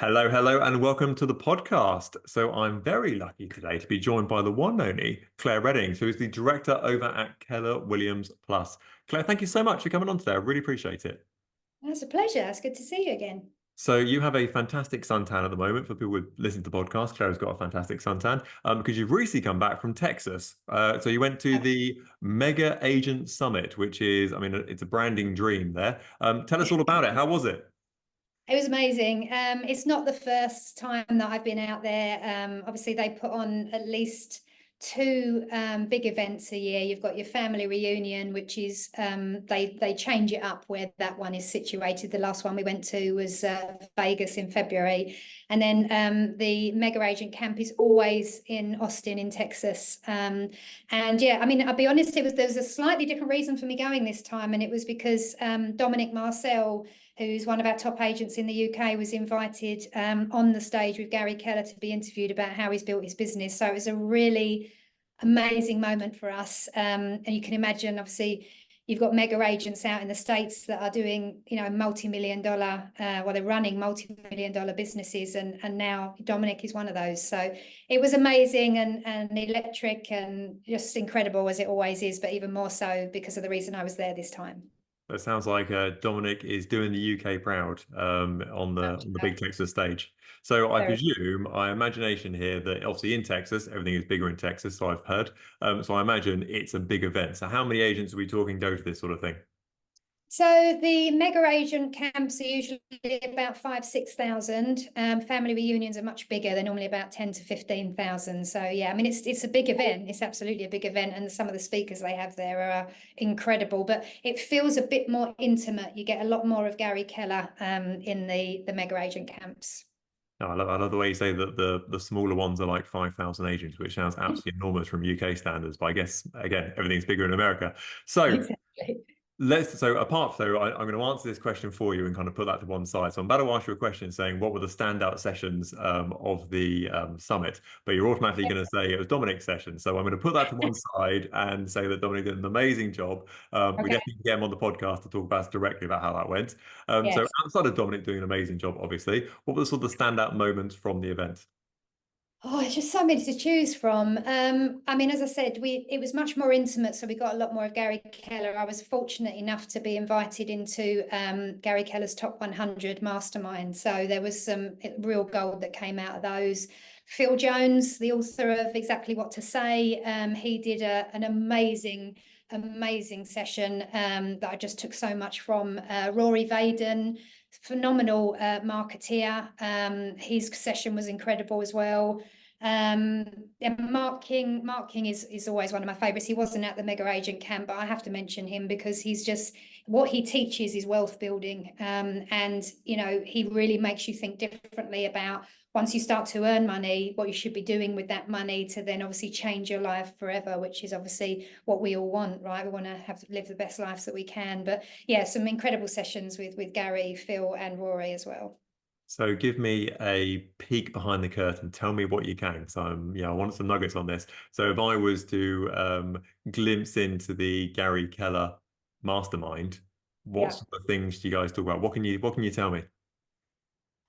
Hello, hello, and welcome to the podcast. So I'm very lucky today to be joined by the one and only Claire Redding, who is the director over at Keller Williams Plus. Claire, thank you so much for coming on today. I really appreciate it. That's a pleasure. It's good to see you again. So you have a fantastic suntan at the moment. For people who listen to the podcast, Claire's got a fantastic suntan because you've recently come back from Texas. So you went to the Mega Agent Summit, which is, I mean, it's a branding dream there. Tell us all about it. How was it? It was amazing. It's not the first time that I've been out there. Obviously, they put on at least two big events a year. You've got your family reunion, which is they change it up where that one is situated. The last one we went to was Vegas in February, and then the Mega Agent Camp is always in Austin in Texas. And yeah, I mean, I'll be honest, there was a slightly different reason for me going this time, and it was because Dominic Marcel, who's one of our top agents in the UK, was invited on the stage with Gary Keller to be interviewed about how he's built his business. So it was a really amazing moment for us. And you can imagine, obviously, you've got mega agents out in the States that are doing, multi-million dollar, they're running multi-million dollar businesses. And now Dominic is one of those. So it was amazing and electric and just incredible, as it always is, but even more so because of the reason I was there this time. That sounds like Dominic is doing the UK proud on the big Texas stage. So I Very. presume, my imagination here that obviously in Texas, everything is bigger in Texas, so I've heard. So I imagine it's a big event. So how many agents are we talking go to this sort of thing? So the mega agent camps are usually about 5,000-6,000. Family reunions are much bigger. They're normally about 10 to 15,000. So yeah, I mean it's a big event. It's absolutely a big event, and some of the speakers they have there are incredible. But it feels a bit more intimate. You get a lot more of Gary Keller in the mega agent camps. No, I love the way you say that the smaller ones are like 5,000 agents, which sounds absolutely enormous from UK standards. But I guess again, everything's bigger in America. So Exactly. I'm going to answer this question for you and kind of put that to one side. So I'm about to ask you a question saying what were the standout sessions of the summit, but you're automatically going to say it was Dominic's session. So I'm going to put that to one side and say that Dominic did an amazing job. We Okay. definitely get him on the podcast to talk about directly about how that went. So Yes. outside of Dominic doing an amazing job, obviously, what were the sort of standout moments from the event? Oh, it's just so many to choose from. I mean, as I said, it was much more intimate, so we got a lot more of Gary Keller. I was fortunate enough to be invited into Gary Keller's top 100 mastermind. So there was some real gold that came out of those. Phil Jones, the author of Exactly What to Say, he did an amazing session that I just took so much from. Rory Vaden, phenomenal marketeer. His session was incredible as well. Yeah, Mark King is always one of my favorites. He wasn't at the mega agent camp, but I have to mention him because he's just what he teaches is wealth building. And he really makes you think differently about once you start to earn money, what you should be doing with that money to then obviously change your life forever, which is obviously what we all want, right? We want to live the best lives that we can. But yeah, some incredible sessions with Gary, Phil, and Rory as well. So give me a peek behind the curtain. Tell me what you can. So I want some nuggets on this. So if I was to glimpse into the Gary Keller mastermind, what Yeah. sort of things do you guys talk about? What can you tell me?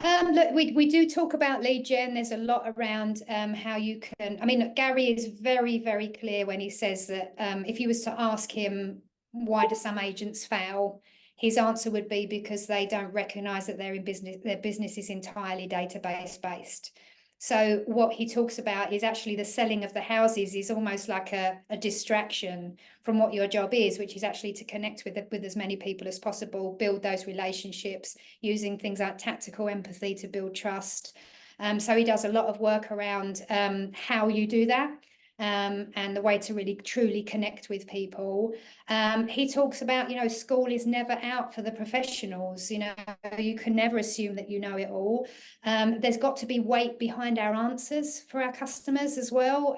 Look, we do talk about lead gen. There's a lot around how you can. I mean, look, Gary is very, very clear when he says that if you was to ask him why do some agents fail, his answer would be because they don't recognize that they're in business. Their business is entirely database based. So what he talks about is actually the selling of the houses is almost like a distraction from what your job is, which is actually to connect with as many people as possible, build those relationships using things like tactical empathy to build trust. So he does a lot of work around how you do that. And the way to really truly connect with people. He talks about, school is never out for the professionals. You can never assume that you know it all. There's got to be weight behind our answers for our customers as well.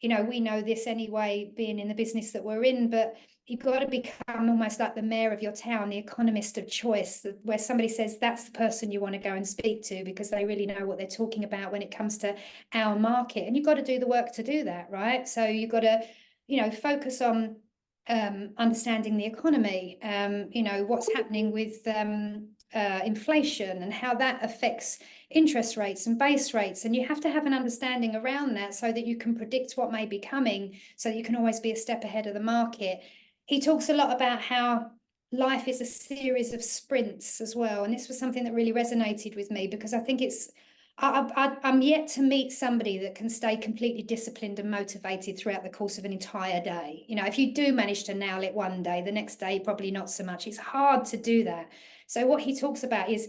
We know this anyway, being in the business that we're in, but you've got to become almost like the mayor of your town, the economist of choice, where somebody says that's the person you want to go and speak to because they really know what they're talking about when it comes to our market. And you've got to do the work to do that, right? So you've got to, focus on understanding the economy, what's happening with inflation and how that affects interest rates and base rates. And you have to have an understanding around that so that you can predict what may be coming, so that you can always be a step ahead of the market. He talks a lot about how life is a series of sprints as well. And this was something that really resonated with me, because I think I'm yet to meet somebody that can stay completely disciplined and motivated throughout the course of an entire day. You know, if you do manage to nail it one day, the next day, probably not so much. It's hard to do that. So what he talks about is,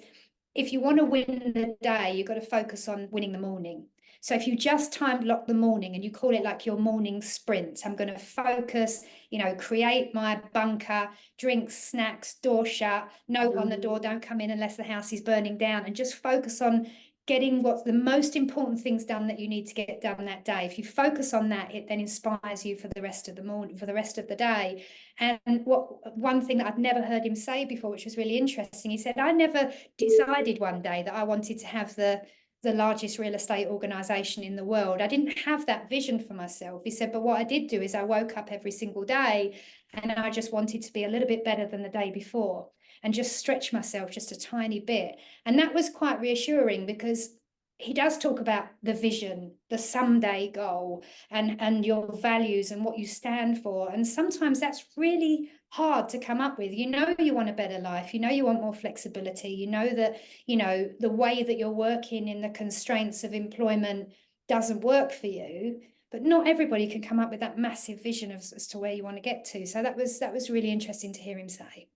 if you want to win the day, you've got to focus on winning the morning. So if you just time block the morning and you call it like your morning sprint, I'm going to focus, you know, create my bunker, drinks, snacks, door shut, note on the door, don't come in unless the house is burning down, and just focus on getting what's the most important things done that you need to get done that day. If you focus on that, it then inspires you for the rest of the morning, for the rest of the day. And one thing that I'd never heard him say before, which was really interesting, he said, I never decided one day that I wanted to have the largest real estate organization in the world. I didn't have that vision for myself. He said, but what I did do is I woke up every single day and I just wanted to be a little bit better than the day before, and just stretch myself just a tiny bit. And that was quite reassuring, because he does talk about the vision, the someday goal, and your values and what you stand for. And sometimes that's really hard to come up with. You know, you want a better life, you know, you want more flexibility, you know that, you know, the way that you're working in the constraints of employment doesn't work for you. But not everybody can come up with that massive vision as to where you want to get to. So that was really interesting to hear him say.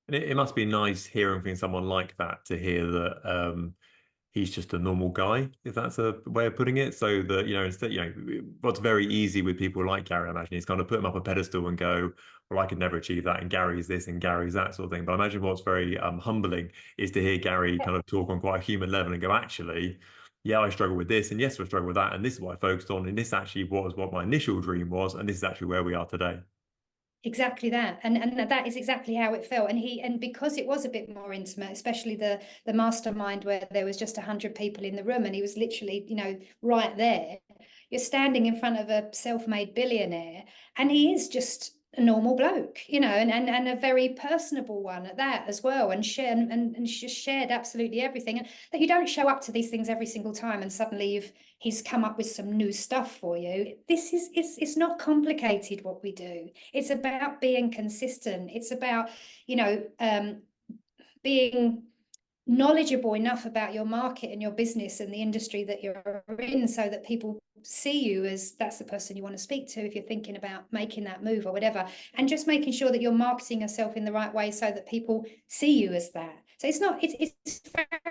And it must be nice hearing from someone like that, to hear that he's just a normal guy, if that's a way of putting it. So that, you know, instead, you know, what's very easy with people like Gary, I imagine, is kind of put him up a pedestal and go, well, I could never achieve that, and Gary's this and Gary's that sort of thing. But I imagine what's very humbling is to hear Gary kind of talk on quite a human level and go, actually, yeah, I struggle with this, and yes, I struggle with that, and this is what I focused on, and this actually was what my initial dream was, and this is actually where we are today. Exactly that, and that is exactly how it felt. And because it was a bit more intimate, especially the mastermind where there was just 100 people in the room, and he was literally, you know, right there. You're standing in front of a self-made billionaire, and he is just a normal bloke, you know, and a very personable one at that as well, and just shared absolutely everything. And that you don't show up to these things every single time and suddenly he's come up with some new stuff for you. It's not complicated what we do. It's about being consistent. It's about, you know, being knowledgeable enough about your market and your business and the industry that you're in, so that people see you as that's the person you want to speak to if you're thinking about making that move or whatever, and just making sure that you're marketing yourself in the right way so that people see you as that. So it's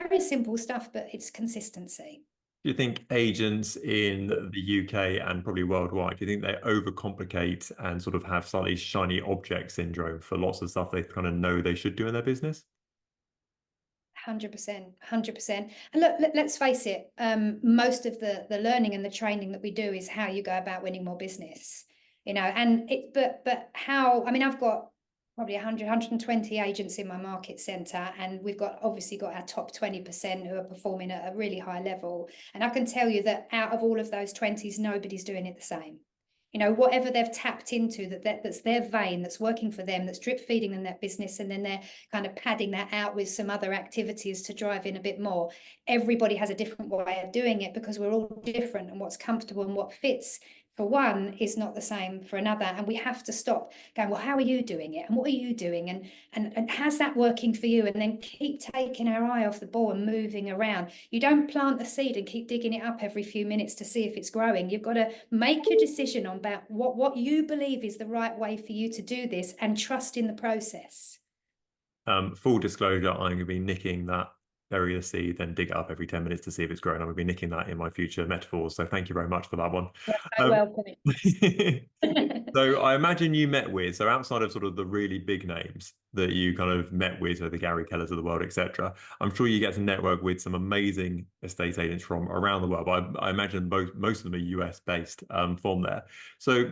very simple stuff, but it's consistency. Do you think agents in the UK and probably worldwide, do you think they overcomplicate and sort of have slightly shiny object syndrome for lots of stuff they kind of know they should do in their business? 100%, 100%. And look, let's face it, most of the learning and the training that we do is how you go about winning more business, you know, and but how, I mean, I've got probably 100, 120 agents in my market center, and we've obviously got our top 20% who are performing at a really high level. And I can tell you that out of all of those 20s, nobody's doing it the same. You know, whatever they've tapped into, that's their vein, that's working for them, that's drip feeding them that business, and then they're kind of padding that out with some other activities to drive in a bit more. Everybody has a different way of doing it, because we're all different, and what's comfortable and what fits for one is not the same for another. And we have to stop going, well, how are you doing it? And what are you doing? And how's that working for you? And then keep taking our eye off the ball and moving around. You don't plant the seed and keep digging it up every few minutes to see if it's growing. You've got to make your decision on about what you believe is the right way for you to do this, and trust in the process. Full disclosure, I'm going to be nicking that, bury the seed, then dig it up every 10 minutes to see if it's grown. I'm going to be nicking that in my future metaphors. So thank you very much for that one. You're welcome. So I imagine you met with, so outside of sort of the really big names that you kind of met with, so the Gary Kellers of the world, etc., I'm sure you get to network with some amazing estate agents from around the world. But I imagine most of them are US based from there. So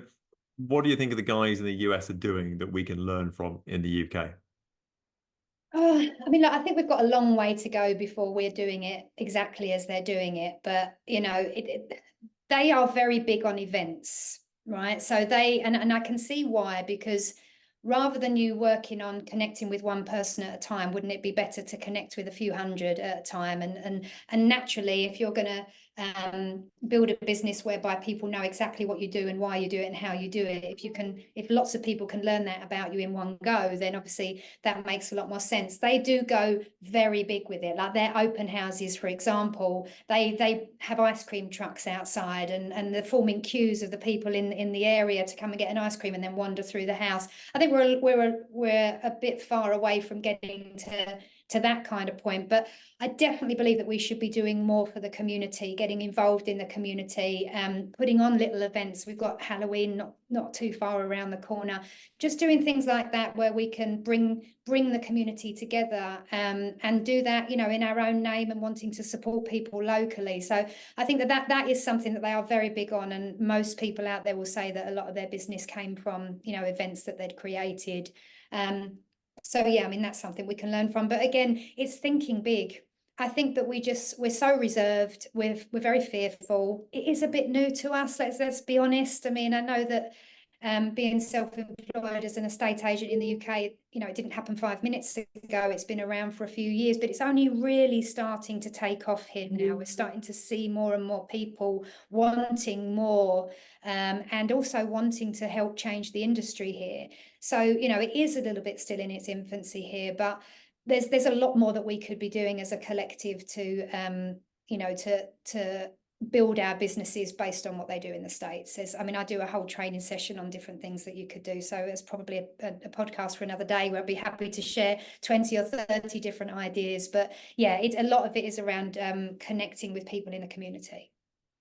what do you think of the guys in the US are doing that we can learn from in the UK? Oh, I mean, look, I think we've got a long way to go before we're doing it exactly as they're doing it. But, you know, they are very big on events, right? So and I can see why, because rather than you working on connecting with one person at a time, wouldn't it be better to connect with a few hundred at a time? And naturally, if you're going to build a business whereby people know exactly what you do and why you do it and how you do it, if lots of people can learn that about you in one go, then obviously that makes a lot more sense. They do go very big with it, like their open houses, for example. They have ice cream trucks outside, and they're forming queues of the people in the area to come and get an ice cream and then wander through the house. I think we're a bit far away from getting to that kind of point, but I definitely believe that we should be doing more for the community, getting involved in the community, putting on little events. We've got Halloween not too far around the corner, just doing things like that where we can bring the community together, and do that, you know, in our own name and wanting to support people locally. So I think that is something that they are very big on, and most people out there will say that a lot of their business came from, you know, events that they'd created. So yeah, I mean, that's something we can learn from. But again, it's thinking big. I think that we're so reserved, we're very fearful. It is a bit new to us, let's be honest. I mean, I know that being self-employed as an estate agent in the UK, you know, it didn't happen 5 minutes ago. It's been around for a few years, but it's only really starting to take off here now. We're starting to see more and more people wanting more, and also wanting to help change the industry here. So, you know, it is a little bit still in its infancy here, but there's a lot more that we could be doing as a collective to, you know, to build our businesses based on what they do in the States. I mean, I do a whole training session on different things that you could do. So it's probably a podcast for another day where I'd be happy to share 20 or 30 different ideas. But yeah, a lot of it is around connecting with people in the community.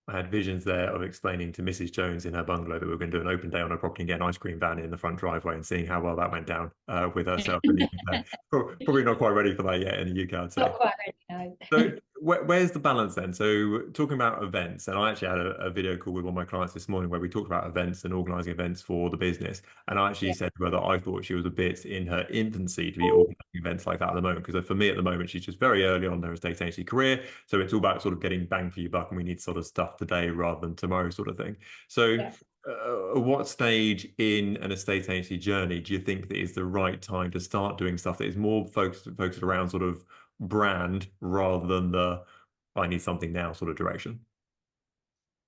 I had visions there of explaining to Mrs. Jones in her bungalow that we were going to do an open day on her property and get an ice cream van in the front driveway, and seeing how well that went down with herself in the UK. Probably not quite ready for that yet in the UK, I'd say. Not quite ready, no. So where's the balance then? So talking about events, and I actually had a video call with one of my clients this morning where we talked about events and organising events for the business. And I actually said to her that I thought she was a bit in her infancy to be organising events like that at the moment. Because for me at the moment, she's just very early on in her estate agency career. So it's all about sort of getting bang for your buck, and we need sort of stuff today rather than tomorrow sort of thing. So what stage in an estate agency journey do you think that is the right time to start doing stuff that is more focused around sort of brand rather than the I need something now sort of direction?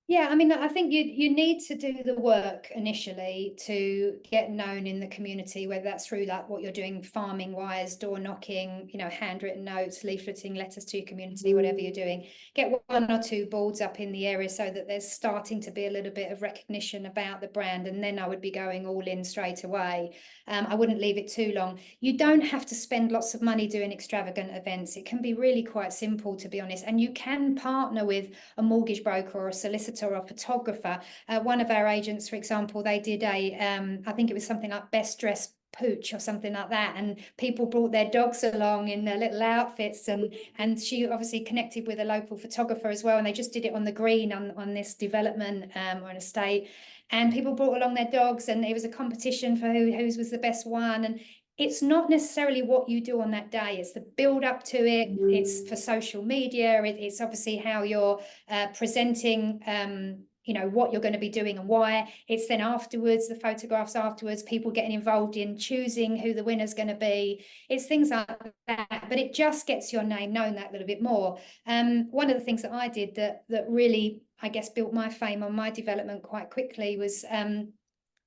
Yeah, I mean, I think you need to do the work initially to get known in the community, whether that's through like what you're doing farming wise, door knocking, you know, handwritten notes, leafleting, letters to your community, whatever you're doing. Get 1 or 2 boards up in the area so that there's starting to be a little bit of recognition about the brand, and then I would be going all in straight away. I wouldn't leave it too long. You don't have to spend lots of money doing extravagant events. It can be really quite simple, to be honest, and you can partner with a mortgage broker or a solicitor or a photographer. One of our agents, for example, they did I think it was something like best dressed pooch or something like that, and people brought their dogs along in their little outfits, and she obviously connected with a local photographer as well, and they just did it on the green on this development or an estate, and people brought along their dogs, and it was a competition for whose was the best one. And it's not necessarily what you do on that day, it's the build up to it, it's for social media, it's obviously how you're presenting, you know, what you're going to be doing and why. It's then afterwards, the photographs afterwards, people getting involved in choosing who the winner's going to be. It's things like that, but it just gets your name known that little bit more. One of the things that I did that really, I guess, built my fame on my development quite quickly was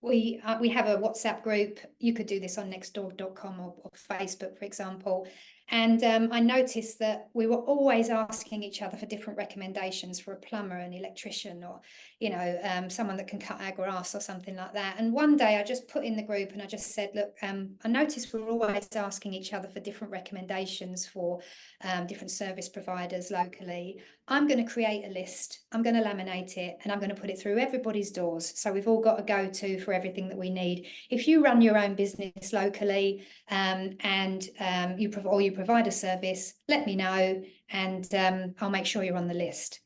we have a WhatsApp group. You could do this on nextdoor.com or Facebook, for example. And I noticed that we were always asking each other for different recommendations for a plumber, an electrician, or, you know, someone that can cut our grass or something like that. And one day I just put in the group and I just said, look, I noticed we're always asking each other for different recommendations for different service providers locally. I'm going to create a list, I'm going to laminate it, and I'm going to put it through everybody's doors. So we've all got a go-to for everything that we need. If you run your own business locally and you provide a service, let me know, and I'll make sure you're on the list.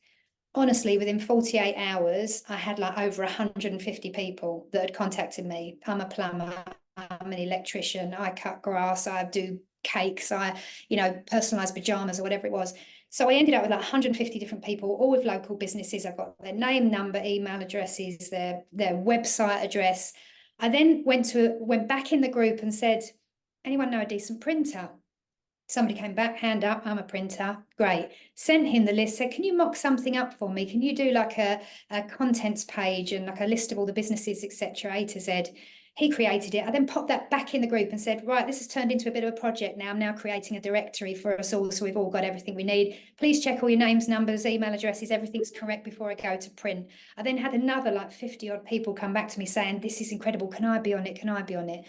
Honestly, within 48 hours, I had like over 150 people that had contacted me. I'm a plumber, I'm an electrician, I cut grass, I do cakes, I, you know, personalized pajamas or whatever it was. So I ended up with like 150 different people, all with local businesses. I've got their name, number, email addresses, their website address. I then went back in the group and said, anyone know a decent printer? Somebody came back, hand up, I'm a printer. Great. Sent him the list, said, can you mock something up for me? Can you do like a contents page and like a list of all the businesses, etc., A to Z? He created it. I then popped that back in the group and said, right, this has turned into a bit of a project now. I'm now creating a directory for us all, so we've all got everything we need. Please check all your names, numbers, email addresses, everything's correct before I go to print. I then had another like 50 odd people come back to me saying, this is incredible. Can I be on it? Can I be on it?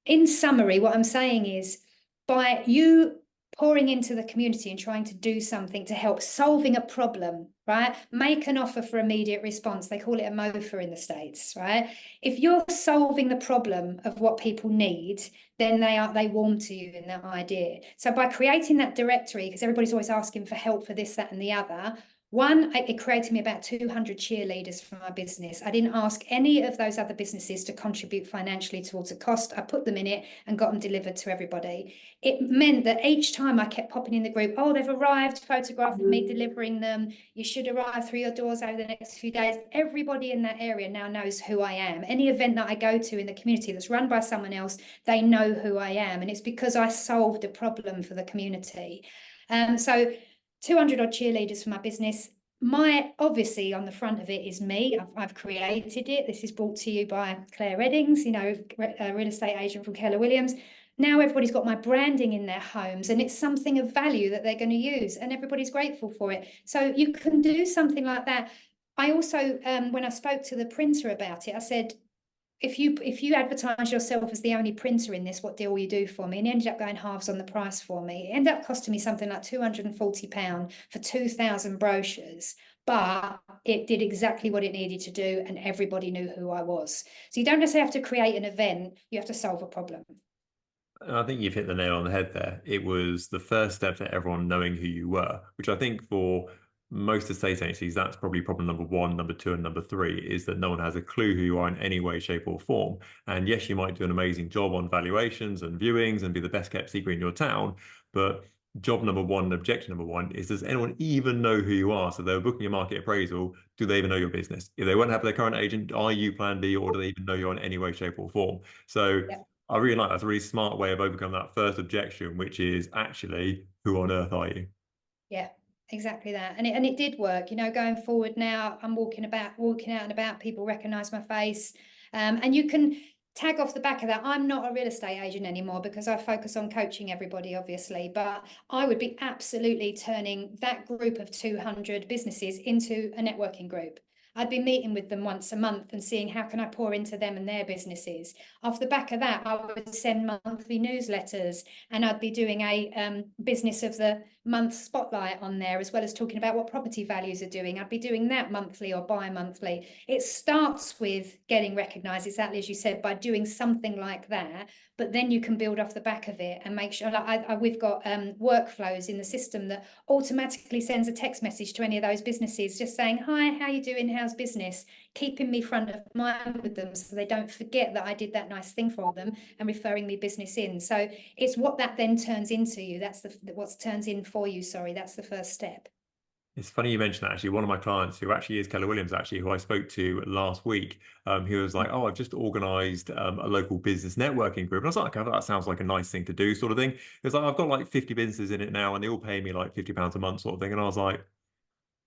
In summary, what I'm saying is, by you pouring into the community and trying to do something to help solving a problem, right? Make an offer for immediate response. They call it a MOFA in the States, right? If you're solving the problem of what people need, then they warm to you in that idea. So by creating that directory, because everybody's always asking for help for this, that, and the other, one, it created me about 200 cheerleaders for my business. I didn't ask any of those other businesses to contribute financially towards a cost. I put them in it and got them delivered to everybody. It meant that each time I kept popping in the group, oh, they've arrived, photograph of me delivering them. You should arrive through your doors over the next few days. Everybody in that area now knows who I am. Any event that I go to in the community that's run by someone else, they know who I am. And it's because I solved a problem for the community. So 200 odd cheerleaders for my business. Obviously on the front of it is me. I've created it. This is brought to you by Claire Reddings, a real estate agent from Keller Williams. Now everybody's got my branding in their homes, and it's something of value that they're going to use, and everybody's grateful for it. So you can do something like that. I also, when I spoke to the printer about it, I said, if you advertise yourself as the only printer in this, what deal will you do for me? And he ended up going halves on the price for me. It ended up costing me something like £240 for 2,000 brochures, but it did exactly what it needed to do, and everybody knew who I was. So you don't necessarily have to create an event, you have to solve a problem. I think you've hit the nail on the head there. It was the first step to everyone knowing who you were, which I think for most estate agencies, that's probably problem number one, number two, and number three is that no one has a clue who you are in any way, shape, or form. And yes, you might do an amazing job on valuations and viewings and be the best kept secret in your town, but job number one and objective number one is, does anyone even know who you are? So they're booking a market appraisal. Do they even know your business? If they won't have their current agent, are you plan B, or do they even know you in any way, shape, or form? So Yep. I really like that's a really smart way of overcoming that first objection, which is actually, who on earth are you? Yeah, exactly that. And it did work. Going forward now, I'm walking out and about, people recognize my face. And you can tag off the back of that. I'm not a real estate agent anymore because I focus on coaching everybody, obviously, but I would be absolutely turning that group of 200 businesses into a networking group. I'd be meeting with them once a month and seeing how can I pour into them and their businesses. Off the back of that, I would send monthly newsletters, and I'd be doing a business of the month spotlight on there, as well as talking about what property values are doing. I'd be doing that monthly or bi-monthly. It starts with getting recognised, exactly as you said, by doing something like that, but then you can build off the back of it and make sure, we've got workflows in the system that automatically sends a text message to any of those businesses just saying, hi, how you doing, how's business, keeping me front of mind with them so they don't forget that I did that nice thing for them and referring me business in. So it's what that then turns into you. That's what turns in for you, sorry, that's the first step. It's funny you mentioned that. Actually, one of my clients, who actually is Keller Williams, actually, who I spoke to last week, he was like, "Oh, I've just organised a local business networking group." And I was like, "Okay, that sounds like a nice thing to do," sort of thing. He was like, "I've got like 50 businesses in it now, and they all pay me like £50 a month, sort of thing." And I was like,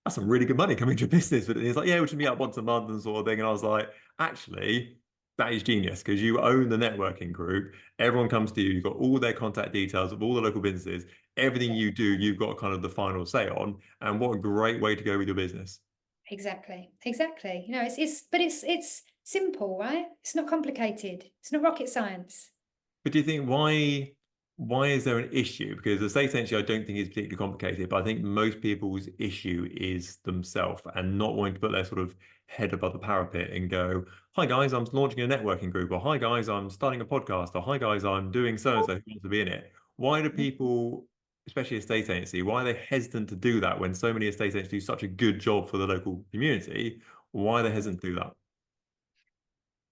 "That's some really good money coming to your business." But he's like, "Yeah, we should meet up once a month and sort of thing." And I was like, "Actually, that is genius because you own the networking group. Everyone comes to you. You've got all their contact details of all the local businesses. Everything you do, you've got kind of the final say on. And what a great way to go with your business." Exactly. It's simple, right? It's not complicated. It's not rocket science. But do you think why is there an issue? Because the state agency I don't think is particularly complicated, but I think most people's issue is themselves and not wanting to put their sort of head above the parapet and go, "Hi guys, I'm launching a networking group," or "Hi guys, I'm starting a podcast," or "Hi guys, I'm doing so and so, who wants to be in it?" Why do people, especially estate agency, why are they hesitant to do that when so many estate agents do such a good job for the local community? Why are they hesitant to do that?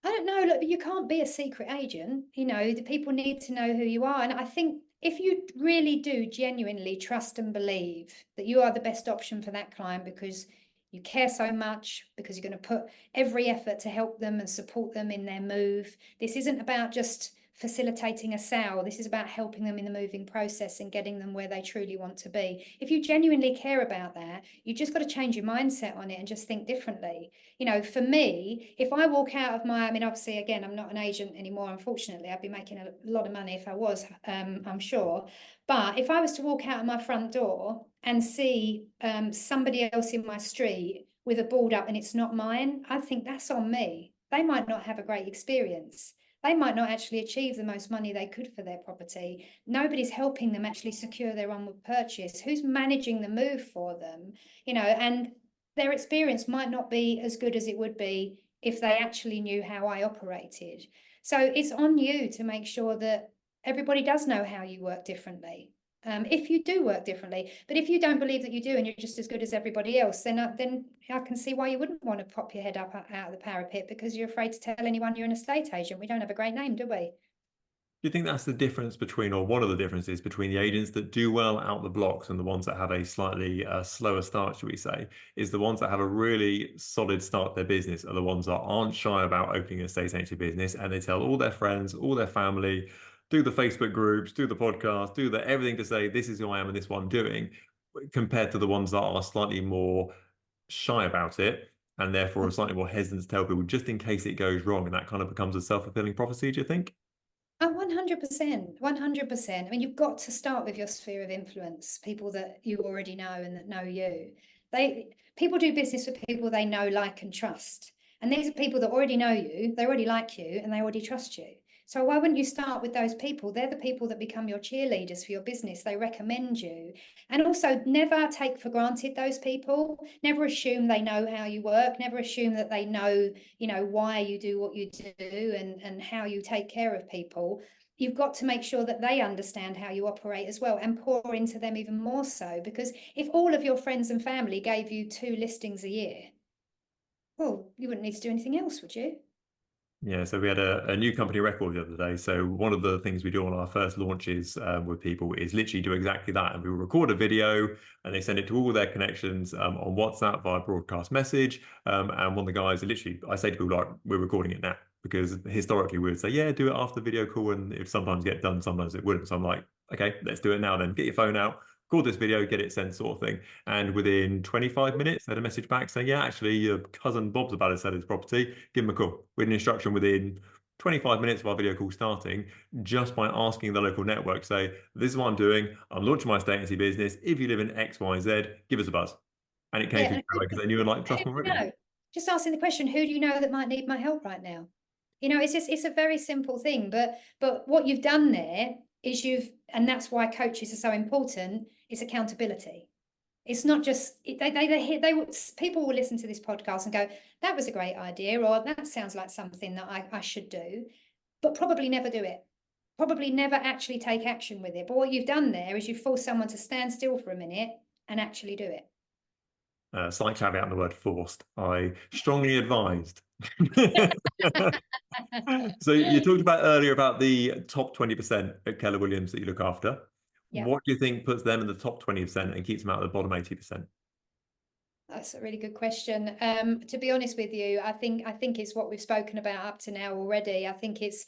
I don't know. Look, you can't be a secret agent. The people need to know who you are. And I think if you really do genuinely trust and believe that you are the best option for that client because you care so much because you're going to put every effort to help them and support them in their move. This isn't about just facilitating a sale. This is about helping them in the moving process and getting them where they truly want to be. If you genuinely care about that, you just got to change your mindset on it and just think differently. You know, for me, if I walk out of my, I mean, obviously, again, I'm not an agent anymore, unfortunately. I'd be making a lot of money if I was, I'm sure. But if I was to walk out of my front door and see somebody else in my street with a board up and it's not mine, I think that's on me. They might not have a great experience. They might not actually achieve the most money they could for their property. Nobody's helping them actually secure their onward purchase. Who's managing the move for them? You know, and their experience might not be as good as it would be if they actually knew how I operated. So it's on you to make sure that everybody does know how you work differently. If you do work differently, but if you don't believe that you do and you're just as good as everybody else, then I can see why you wouldn't want to pop your head up out of the parapet, because you're afraid to tell anyone you're an estate agent. We don't have a great name, do we? Do you think that's the difference between, or one of the differences between the agents that do well out the blocks and the ones that have a slightly slower start, should we say, is the ones that have a really solid start to their business are the ones that aren't shy about opening an estate agency business, and they tell all their friends, all their family, do the Facebook groups, do the podcast, do the everything to say, this is who I am and this is what I'm doing, compared to the ones that are slightly more shy about it and therefore are slightly more hesitant to tell people just in case it goes wrong. And that kind of becomes a self-fulfilling prophecy, do you think? Oh, 100%, 100%. I mean, you've got to start with your sphere of influence, people that you already know and that know you. People do business with people they know, like, and trust. And these are people that already know you, they already like you, and they already trust you. So why wouldn't you start with those people? They're the people that become your cheerleaders for your business. They recommend you. And also, never take for granted those people. Never assume they know how you work. Never assume that they know, you know, why you do what you do and how you take care of people. You've got to make sure that they understand how you operate as well, and pour into them even more so. Because if all of your friends and family gave you 2 listings a year, well, you wouldn't need to do anything else, would you? Yeah, so we had a new company record the other day. So one of the things we do on our first launches with people is literally do exactly that. And we will record a video and they send it to all their connections on WhatsApp via broadcast message. And one of the guys, literally, I say to people, like, we're recording it now. Because historically we would say, yeah, do it after the video call. And it sometimes get done, sometimes it wouldn't. So I'm like, okay, let's do it now then. Get your phone out, record this video, get it sent, sort of thing. And within 25 minutes, they had a message back saying, yeah, actually, your cousin Bob's about to sell his property. Give him a call. With an instruction within 25 minutes of our video call starting, just by asking the local network, say, this is what I'm doing. I'm launching my estate agency business. If you live in X, Y, Z, give us a buzz. And it came through because they knew and liked trust already. No, just asking the question, who do you know that might need my help right now? You know, it's a very simple thing, but what you've done there is and that's why coaches are so important, is accountability. It's not just people will listen to this podcast and go, that was a great idea, or that sounds like something that I should do, but probably never do it. Probably never actually take action with it. But what you've done there is you've forced someone to stand still for a minute and actually do it. Slight caveat on the word forced. I strongly advised. So you talked about earlier about the top 20% at Keller Williams that you look after. Yeah. What do you think puts them in the top 20% and keeps them out of the bottom 80%? That's a really good question. To be honest with you, I think it's what we've spoken about up to now already. I think it's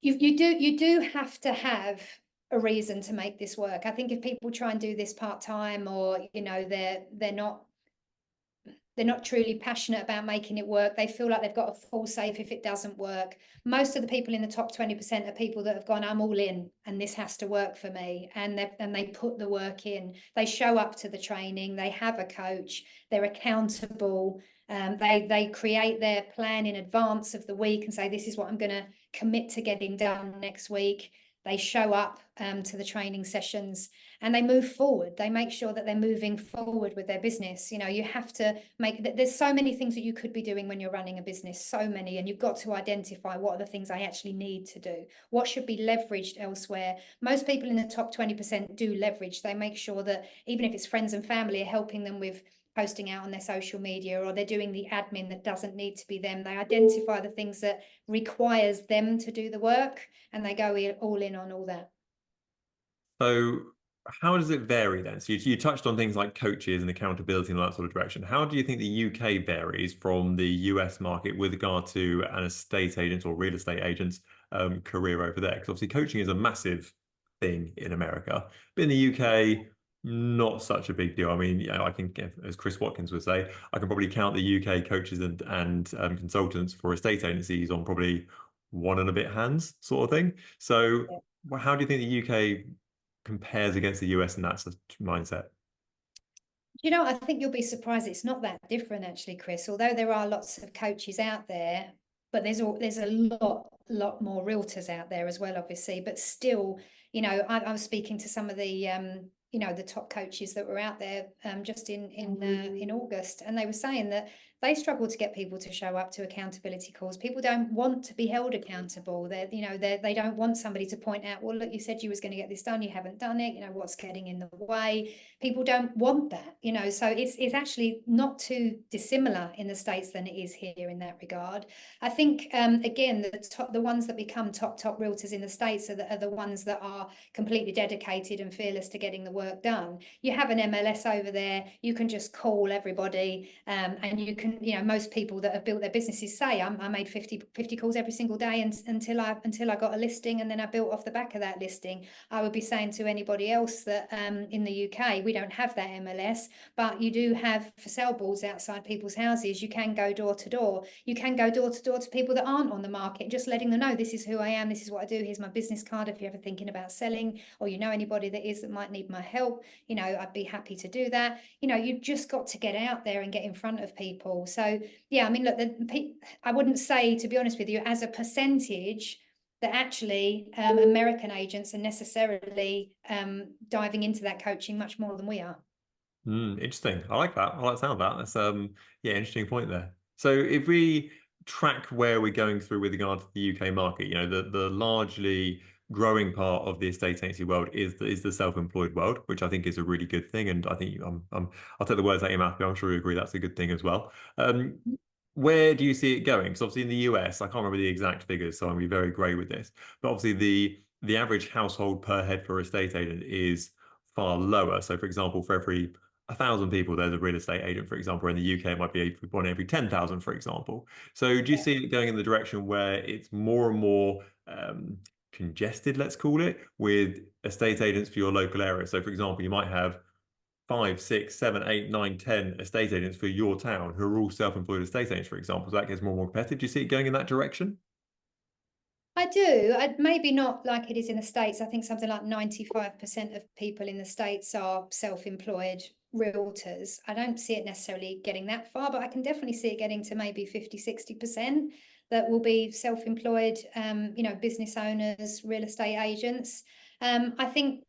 you do have to have a reason to make this work. I think if people try and do this part-time, or you know, they're not truly passionate about making it work, they feel like they've got to fall safe if it doesn't work. Most of the people in the top 20% are people that have gone, I'm all in and this has to work for me, and they put the work in. They show up to the training, they have a coach, they're accountable, they create their plan in advance of the week and say, this is what I'm going to commit to getting done next week. They show up to the training sessions and they move forward. They make sure that they're moving forward with their business. You know, you have to there's so many things that you could be doing when you're running a business, so many, and you've got to identify what are the things I actually need to do. What should be leveraged elsewhere? Most people in the top 20% do leverage. They make sure that even if it's friends and family are helping them with posting out on their social media, or they're doing the admin that doesn't need to be them, they identify the things that requires them to do the work and they go all in on all that. So how does it vary then? So you touched on things like coaches and accountability and that sort of direction. How do you think the UK varies from the US market with regard to an estate agent or real estate agent's career over there? Because obviously coaching is a massive thing in America, but in the UK, not such a big deal. I mean, you know, I can, as Chris Watkins would say, I can probably count the UK coaches and consultants for estate agencies on probably one and a bit hands, sort of thing. So, well, how do you think the UK compares against the US in that sort of mindset? You know, I think you'll be surprised it's not that different actually, Chris. Although there are lots of coaches out there, but there's a lot more realtors out there as well, obviously. But still, you know, I was speaking to some of the you know, the top coaches that were out there just in August, and they were saying that they struggle to get people to show up to accountability calls. People don't want to be held accountable. They don't want somebody to point out, well, look, you said you was going to get this done, you haven't done it. You know, what's getting in the way? People don't want that, you know. So it's actually not too dissimilar in the States than it is here in that regard. I think again, the ones that become top realtors in the States are the ones that are completely dedicated and fearless to getting the work done. You have an MLS over there, you can just call everybody, and you can, you know, most people that have built their businesses say, I made 50 calls every single day until I got a listing, and then I built off the back of that listing. I would be saying to anybody else that in the UK, we don't have that MLS, but you do have for sale boards outside people's houses. You can go door to door. You can go door to door to people that aren't on the market, just letting them know, this is who I am, this is what I do, here's my business card. If you're ever thinking about selling, or you know anybody that might need my help, you know, I'd be happy to do that. You know, you've just got to get out there and get in front of people. So yeah, I mean, look, I wouldn't say, to be honest with you, as a percentage, that actually American agents are necessarily diving into that coaching much more than we are. Interesting. I like that. I like the sound of that. That's yeah, interesting point there. So if we track where we're going through with regard to the UK market, you know, the largely growing part of the estate agency world is the self-employed world, which I think is a really good thing. And I think I'll take the words out of your mouth, but I'm sure you agree that's a good thing as well. Where do you see it going? Because obviously in the US, I can't remember the exact figures, so I'm gonna be very grey with this. But obviously the average household per head for a estate agent is far lower. So for example, for every 1,000 people, there's a real estate agent, for example. In the UK, it might be one every 10,000, for example. So do you see it going in the direction where it's more and more congested, let's call it, with estate agents for your local area? So for example, you might have 5, 6, 7, 8, 9, 10 estate agents for your town who are all self-employed estate agents, for example. So that gets more and more competitive. Do you see it going in that direction? I do. Maybe not like it is in the States. I think something like 95% of people in the States are self-employed realtors. I don't see it necessarily getting that far, but I can definitely see it getting to maybe 50, 60% that will be self-employed, you know, business owners, real estate agents. I think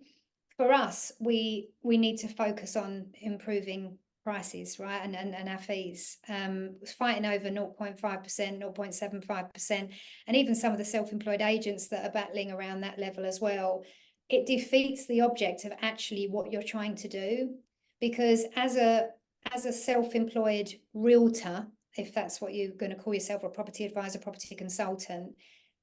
for us, we need to focus on improving prices, right? And our fees. Fighting over 0.5%, 0.75%, and even some of the self-employed agents that are battling around that level as well. It defeats the object of actually what you're trying to do. Because as a self-employed realtor, if that's what you're going to call yourself, a property advisor, property consultant,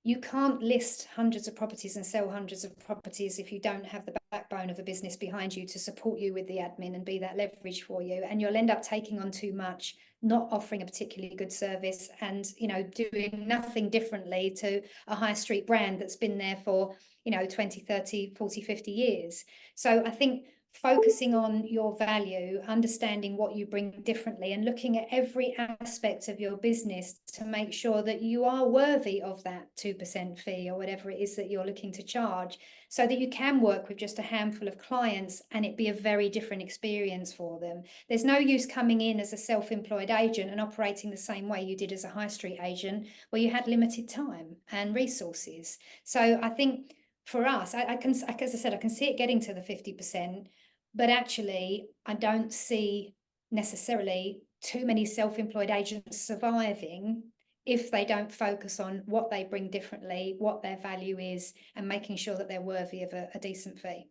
you can't list hundreds of properties and sell hundreds of properties if you don't have the backbone of a business behind you to support you with the admin and be that leverage for you. And you'll end up taking on too much, not offering a particularly good service, and, you know, doing nothing differently to a high street brand that's been there for, you know, 20, 30, 40, 50 years. So I think focusing on your value, understanding what you bring differently, and looking at every aspect of your business to make sure that you are worthy of that 2% fee or whatever it is that you're looking to charge, so that you can work with just a handful of clients and it be a very different experience for them. There's no use coming in as a self-employed agent and operating the same way you did as a high street agent, where you had limited time and resources. So I think for us, I can, as I said, I can see it getting to the 50%. But actually, I don't see necessarily too many self-employed agents surviving if they don't focus on what they bring differently, what their value is, and making sure that they're worthy of a decent fee.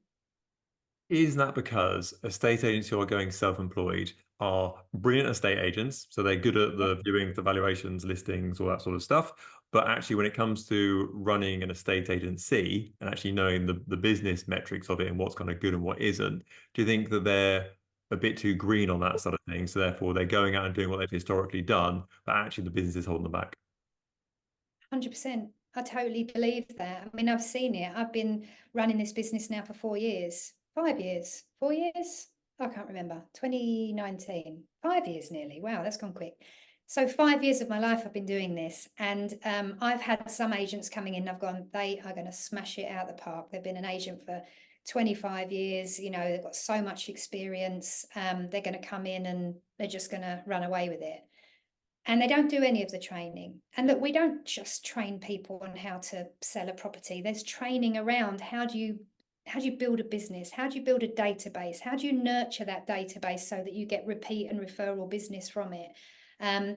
Is that because estate agents who are going self-employed are brilliant estate agents, so they're good at the viewing, the valuations, listings, all that sort of stuff? But actually, when it comes to running an estate agency and actually knowing the business metrics of it and what's kind of good and what isn't, do you think that they're a bit too green on that sort of thing? So therefore, they're going out and doing what they've historically done, but actually the business is holding them back. 100%. I totally believe that. I mean, I've seen it. I've been running this business now for 4 years, 5 years, 4 years. I can't remember. 2019, 5 years nearly. Wow, that's gone quick. So 5 years of my life I've been doing this, and I've had some agents coming in. I've gone, they are going to smash it out of the park. They've been an agent for 25 years. You know, they've got so much experience. They're going to come in and they're just going to run away with it. And they don't do any of the training. And look, we don't just train people on how to sell a property. There's training around how do you build a business? How do you build a database? How do you nurture that database so that you get repeat and referral business from it?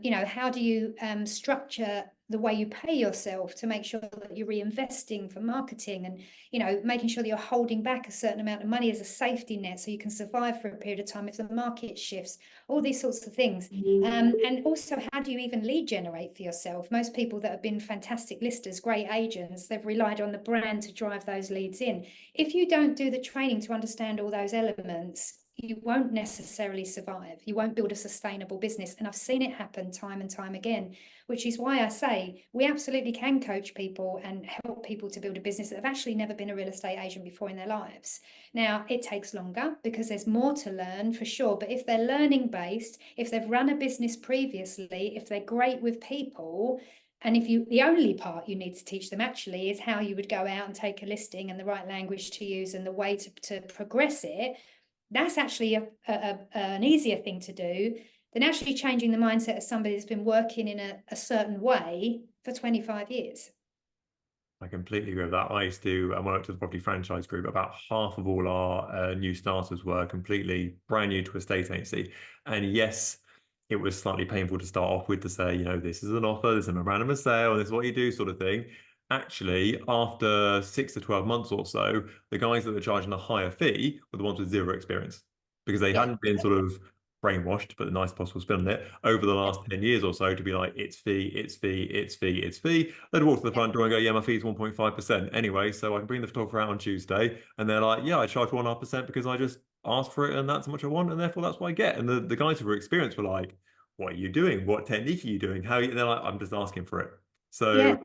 You know, how do you structure the way you pay yourself to make sure that you're reinvesting for marketing, and, you know, making sure that you're holding back a certain amount of money as a safety net so you can survive for a period of time if the market shifts, all these sorts of things. And also, how do you even lead generate for yourself? Most people that have been fantastic listers, great agents, they've relied on the brand to drive those leads in. If you don't do the training to understand all those elements, you won't necessarily survive. You won't build a sustainable business. And I've seen it happen time and time again, which is why I say we absolutely can coach people and help people to build a business that have actually never been a real estate agent before in their lives. Now, it takes longer because there's more to learn for sure. But if they're learning based, if they've run a business previously, if they're great with people, and if you, the only part you need to teach them actually is how you would go out and take a listing and the right language to use and the way to progress it, that's actually an easier thing to do than actually changing the mindset of somebody that's been working in a certain way for 25 years. I completely agree with that. I used to, when I worked with the property franchise group, about half of all our new starters were completely brand new to estate agency. And yes, it was slightly painful to start off with to say, you know, this is an offer, this is a memorandum of sale, this is what you do, sort of thing. Actually, after 6 to 12 months or so, the guys that were charging a higher fee were the ones with zero experience because they Yeah. hadn't been sort of brainwashed, but the nice possible spin on it, over the last 10 years or so to be like, it's fee, it's fee, it's fee, it's fee. They'd walk to the front door and go, yeah, my fee is 1.5%. Anyway, so I can bring the photographer out on Tuesday. And they're like, yeah, I charge 1.5% because I just asked for it and that's how much I want. And therefore that's what I get. And the guys who were experienced were like, what are you doing? What technique are you doing? How are you? They're like, I'm just asking for it. So Yeah.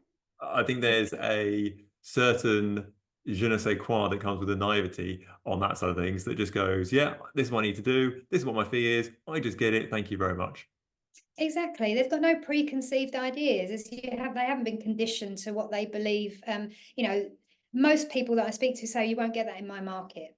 I think there's a certain je ne sais quoi that comes with the naivety on that side of things that just goes, yeah, this is what I need to do. This is what my fee is. I just get it. Thank you very much. Exactly. They've got no preconceived ideas. They haven't been conditioned to what they believe. You know, most people that I speak to say you won't get that in my market.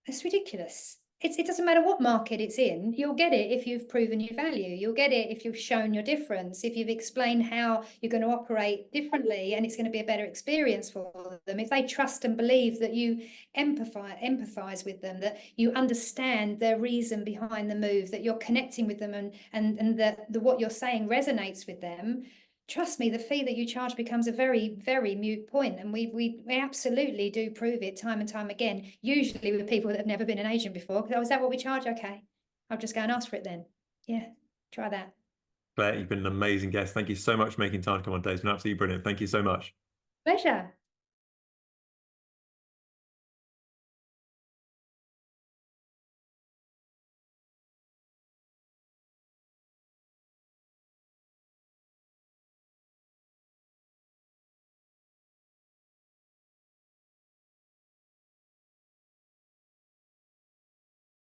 It's ridiculous. It doesn't matter what market it's in. You'll get it if you've proven your value. You'll get it if you've shown your difference, if you've explained how you're going to operate differently and it's going to be a better experience for them. If they trust and believe that you empathize with them, that you understand their reason behind the move, that you're connecting with them and that what you're saying resonates with them, trust me, the fee that you charge becomes a very, very moot point. And we absolutely do prove it time and time again, usually with people that have never been an agent before. Because, oh, is that what we charge? Okay, I'll just go and ask for it then. Yeah, try that. Claire, you've been an amazing guest. Thank you so much for making time to come on today. It's been absolutely brilliant. Thank you so much. Pleasure.